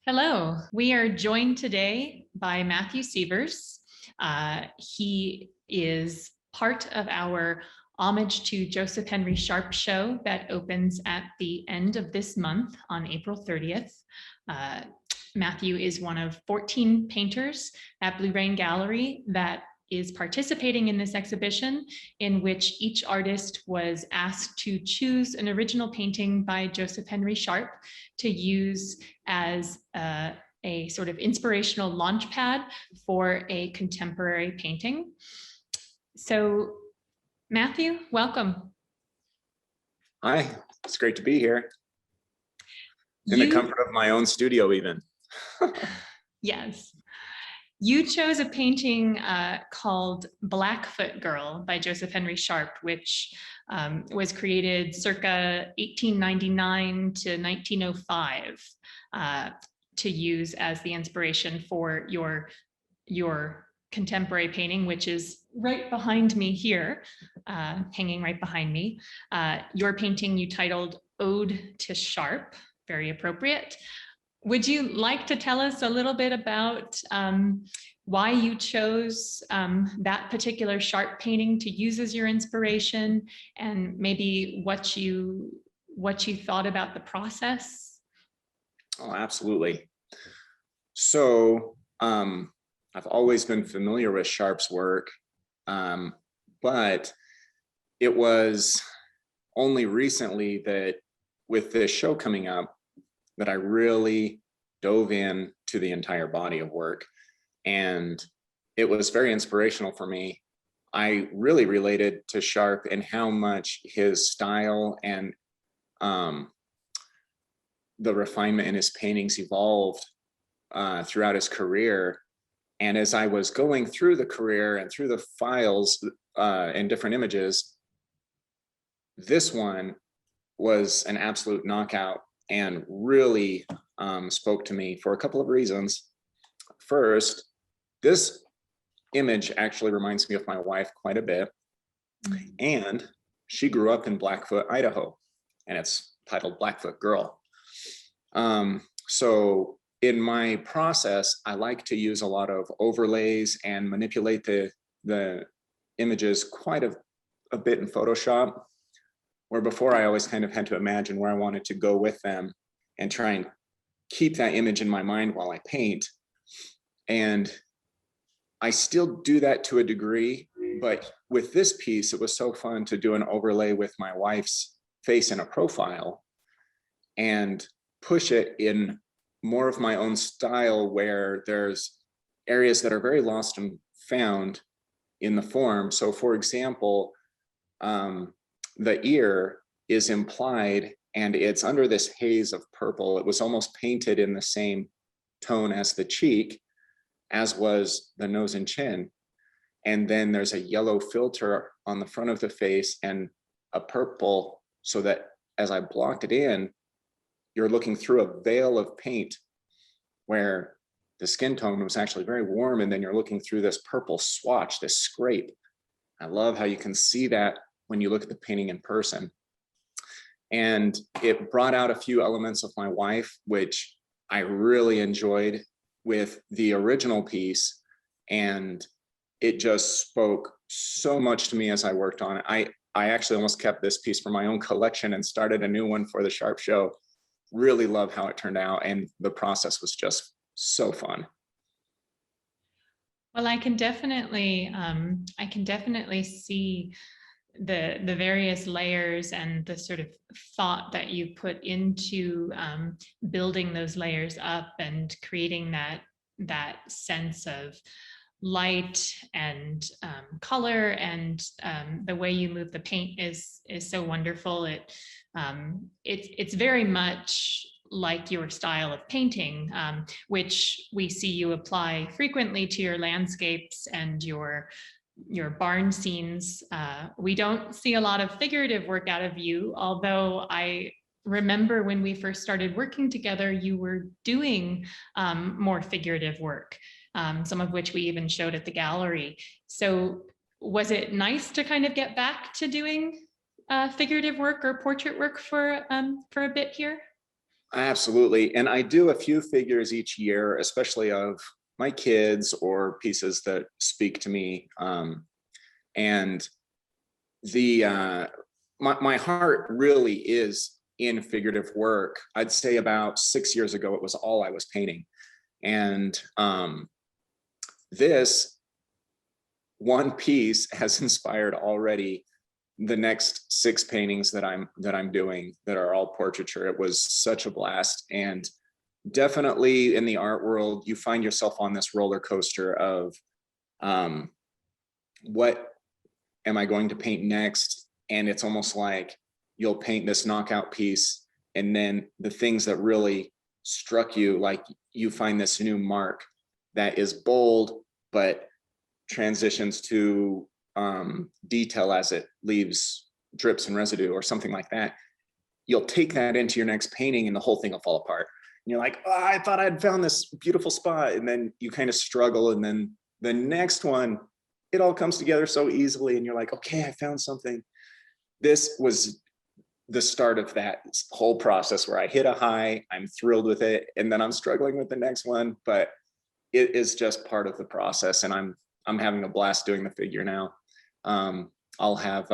Hello, we are joined today by Matthew Sievers. He is part of our Homage to Joseph Henry Sharp show that opens at the end of this month on April 30th. Matthew is one of 14 painters at Blue Rain Gallery that is participating in this exhibition, in which each artist was asked to choose an original painting by Joseph Henry Sharp to use as a sort of inspirational launch pad for a contemporary painting. So Matthew, welcome. Hi, it's great to be here. In the comfort of my own studio even. Yes. You chose a painting called Blackfoot Girl by Joseph Henry Sharp, which was created circa 1899 to 1905 to use as the inspiration for your contemporary painting, which is right behind me here, hanging right behind me. Your painting you titled Ode to Sharp, very appropriate. Would you like to tell us a little bit about why you chose that particular Sharp painting to use as your inspiration, and maybe what you thought about the process? Oh, absolutely. So I've always been familiar with Sharp's work, but it was only recently that with this show coming up that I really dove in to the entire body of work. And it was very inspirational for me. I really related to Sharp and how much his style and the refinement in his paintings evolved throughout his career. And as I was going through the career and through the files and different images, this one was an absolute knockout and really spoke to me for a couple of reasons. First, this image actually reminds me of my wife quite a bit. And she grew up in Blackfoot, Idaho, and it's titled Blackfoot Girl. So in my process, I like to use a lot of overlays and manipulate the images quite a bit in Photoshop, where before I always kind of had to imagine where I wanted to go with them and try and keep that image in my mind while I paint. And I still do that to a degree, but with this piece, it was so fun to do an overlay with my wife's face in a profile and push it in more of my own style, where there's areas that are very lost and found in the form. So for example, the ear is implied and it's under this haze of purple. It was almost painted in the same tone as the cheek, as was the nose and chin. And then there's a yellow filter on the front of the face and a purple, so that as I blocked it in, you're looking through a veil of paint where the skin tone was actually very warm, and then you're looking through this purple swatch, this scrape. I love how you can see that when you look at the painting in person. And it brought out a few elements of my wife, which I really enjoyed with the original piece. And it just spoke so much to me as I worked on it. I actually almost kept this piece for my own collection and started a new one for the Sharp show. Really love how it turned out, and the process was just so fun. Well, I can definitely see the various layers and the sort of thought that you put into building those layers up and creating that sense of light and color, and the way you move the paint is so wonderful. It's very much like your style of painting, which we see you apply frequently to your landscapes and your barn scenes. We don't see a lot of figurative work out of you, although I remember when we first started working together, you were doing more figurative work, some of which we even showed at the gallery. So was it nice to kind of get back to doing figurative work or portrait work for a bit here? Absolutely. And I do a few figures each year, especially of my kids or pieces that speak to me. And the my heart really is in figurative work. I'd say about 6 years ago, it was all I was painting. And this one piece has inspired already the next 6 paintings that I'm doing that are all portraiture. It was such a blast. And definitely in the art world, you find yourself on this roller coaster of what am I going to paint next? And it's almost like you'll paint this knockout piece, and then the things that really struck you, like you find this new mark that is bold, but transitions to detail as it leaves drips and residue or something like that. You'll take that into your next painting and the whole thing will fall apart. And you're like, oh, I thought I'd found this beautiful spot. And then you kind of struggle. And then the next one, it all comes together so easily. And you're like, okay, I found something. This was the start of that whole process where I hit a high, I'm thrilled with it. And then I'm struggling with the next one, but it is just part of the process. And I'm having a blast doing the figure now. I'll have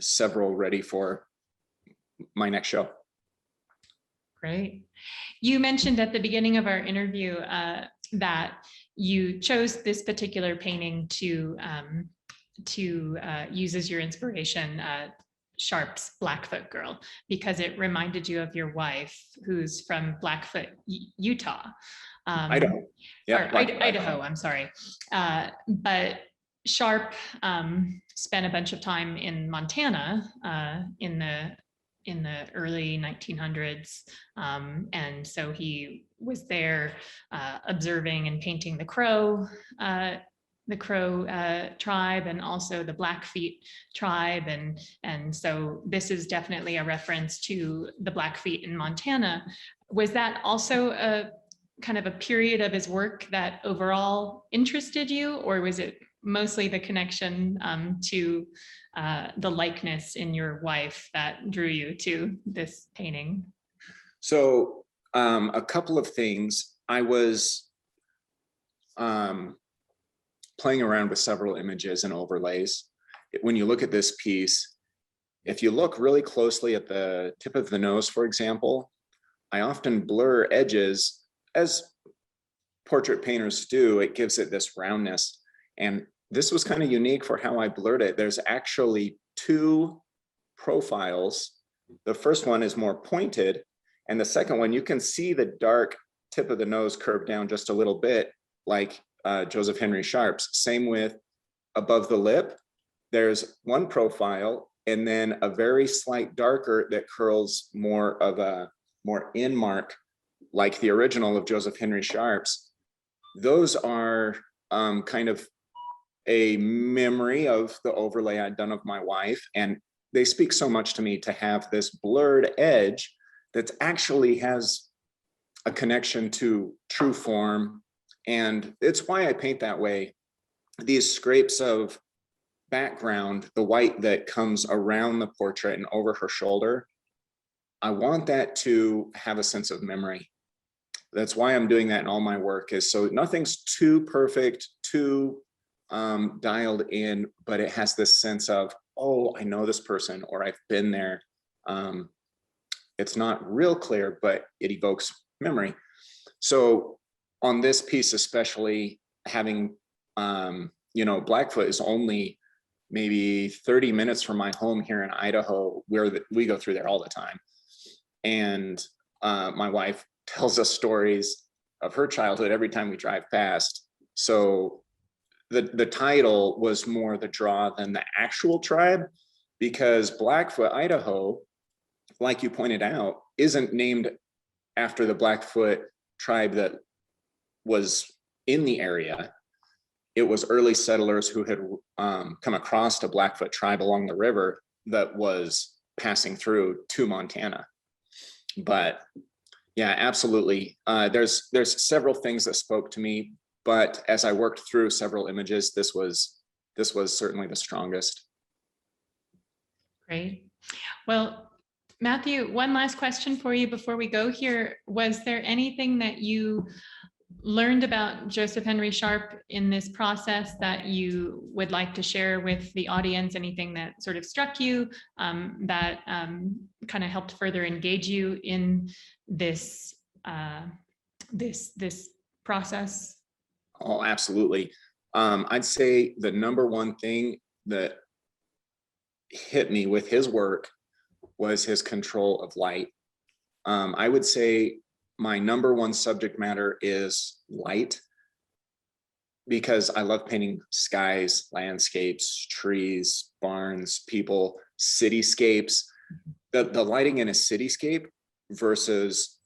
several ready for my next show. Great. You mentioned at the beginning of our interview that you chose this particular painting to use as your inspiration, Sharp's Blackfoot Girl, because it reminded you of your wife, who's from Blackfoot, Utah. Idaho. Yeah, Idaho, I'm sorry. But Sharp spent a bunch of time in Montana in the early 1900s. And so he was there observing and painting the Crow tribe and also the Blackfeet tribe. And so this is definitely a reference to the Blackfeet in Montana. Was that also a kind of a period of his work that overall interested you, or was it mostly the connection to the likeness in your wife that drew you to this painting? So a couple of things. I was playing around with several images and overlays. When you look at this piece, if you look really closely at the tip of the nose, for example, I often blur edges, as portrait painters do. It gives it this roundness. And this was kind of unique for how I blurred it. There's actually 2 profiles. The first one is more pointed, and the second one, you can see the dark tip of the nose curve down just a little bit, like Joseph Henry Sharp's. Same with above the lip. There's one profile, and then a very slight darker that curls more of a more in mark, like the original of Joseph Henry Sharp's. Those are kind of a memory of the overlay I'd done of my wife. And they speak so much to me to have this blurred edge that actually has a connection to true form. And it's why I paint that way. These scrapes of background, the white that comes around the portrait and over her shoulder, I want that to have a sense of memory. That's why I'm doing that in all my work, is so nothing's too perfect, too dialed in, but it has this sense of, oh, I know this person, or I've been there. It's not real clear, but it evokes memory. So on this piece, especially having, Blackfoot is only maybe 30 minutes from my home here in Idaho, where we go through there all the time. And my wife tells us stories of her childhood every time we drive past. So the title was more the draw than the actual tribe, because Blackfoot, Idaho, like you pointed out, isn't named after the Blackfoot tribe that was in the area. It was early settlers who had come across a Blackfoot tribe along the river that was passing through to Montana. But yeah, absolutely. There's several things that spoke to me, but as I worked through several images, this was certainly the strongest. Great. Well, Matthew, one last question for you before we go here. Was there anything that you learned about Joseph Henry Sharp in this process that you would like to share with the audience? Anything that sort of struck you, that kind of helped further engage you in this this process? Oh, absolutely. I'd say the number one thing that hit me with his work was his control of light. I would say my number one subject matter is light, because I love painting skies, landscapes, trees, barns, people, cityscapes. The lighting in a cityscape versus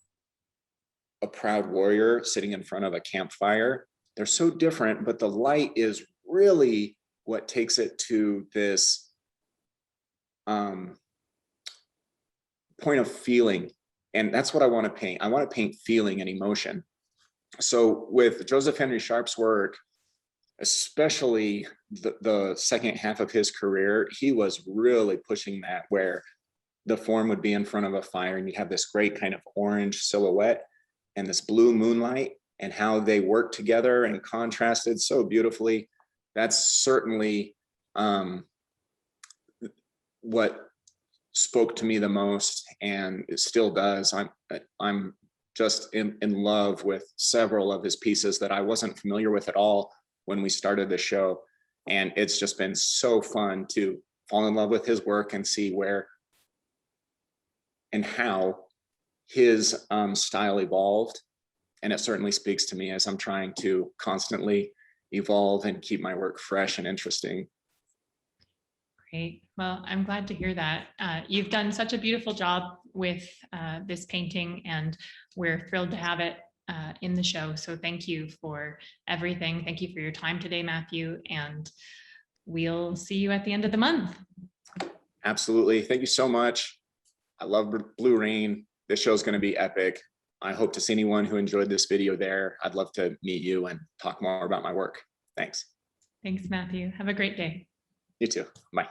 a proud warrior sitting in front of a campfire, they're so different, but the light is really what takes it to this point of feeling. And that's what I want to paint. I want to paint feeling and emotion. So with Joseph Henry Sharp's work, especially the second half of his career, he was really pushing that, where the form would be in front of a fire and you have this great kind of orange silhouette and this blue moonlight, and how they work together and contrasted so beautifully. That's certainly what spoke to me the most, and it still does. I'm just in love with several of his pieces that I wasn't familiar with at all when we started the show. And it's just been so fun to fall in love with his work and see where and how his style evolved. And it certainly speaks to me as I'm trying to constantly evolve and keep my work fresh and interesting. Great. Well, I'm glad to hear that. You've done such a beautiful job with this painting, and we're thrilled to have it in the show. So thank you for everything. Thank you for your time today, Matthew, and we'll see you at the end of the month. Absolutely. Thank you so much. I love Blue Rain. This show is going to be epic. I hope to see anyone who enjoyed this video there. I'd love to meet you and talk more about my work. Thanks. Thanks, Matthew. Have a great day. You too. Bye.